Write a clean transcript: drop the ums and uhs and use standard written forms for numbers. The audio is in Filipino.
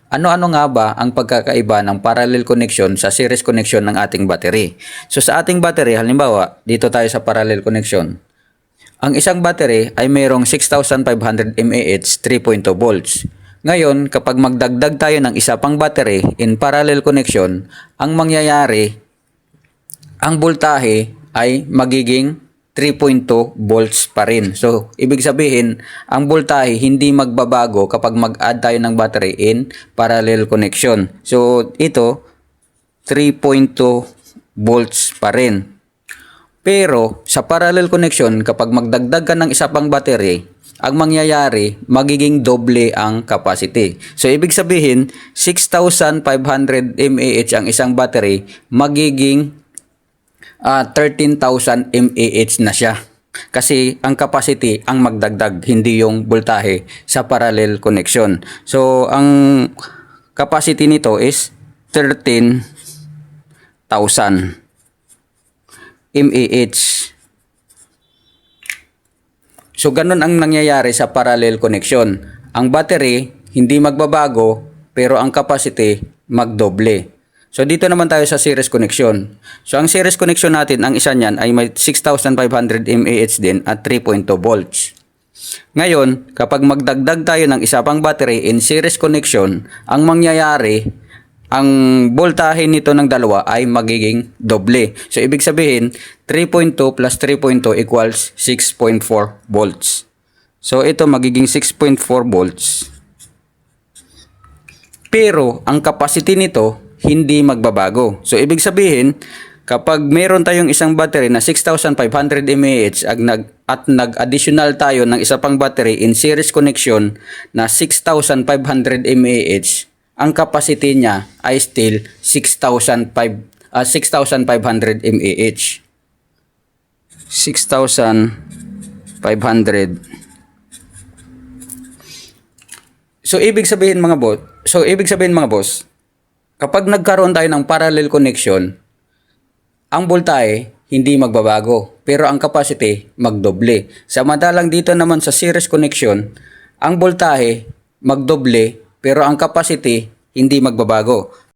Ano-ano nga ba ang pagkakaiba ng parallel connection sa series connection ng ating battery? So sa ating battery, halimbawa, dito tayo sa parallel connection. Ang isang battery ay mayroong 6,500 mAh 3.2 volts. Ngayon, kapag magdagdag tayo ng isa pang battery in parallel connection, ang mangyayari, ang voltahe ay magiging 3.2 volts pa rin. So, ibig sabihin, ang voltahe hindi magbabago kapag mag-add tayo ng battery in parallel connection. So, ito, 3.2 volts pa rin. Pero, sa parallel connection, kapag magdagdag ka ng isa pang battery, ang mangyayari, magiging doble ang capacity. So, ibig sabihin, 6,500 mAh ang isang battery, magiging 13,000 mAh na siya. Kasi ang capacity ang magdagdag, hindi yung voltahe sa parallel connection. So, ang capacity nito is 13,000 mAh. So, ganun ang nangyayari sa parallel connection. Ang battery, hindi magbabago, pero ang capacity, magdoble. So, dito naman tayo sa series connection. So, ang series connection natin, ang isa niyan ay may 6,500 mAh din at 3.2 volts. Ngayon, kapag magdagdag tayo ng isa pang battery in series connection, ang mangyayari, ang voltahe nito ng dalawa ay magiging doble. So, ibig sabihin, 3.2 plus 3.2 equals 6.4 volts. So, ito magiging 6.4 volts. Pero, ang capacity nito, hindi magbabago. So, ibig sabihin, kapag meron tayong isang battery na 6,500 mAh at nag-additional tayo ng isa pang battery in series connection na 6,500 mAh, ang capacity niya ay still 6,500 mAh. 6,500. So, ibig sabihin mga boss, kapag nagkaroon tayo ng parallel connection, ang voltahe hindi magbabago, pero ang capacity magdoble. Samantalang dito naman sa series connection, ang voltahe magdoble, pero ang capacity hindi magbabago.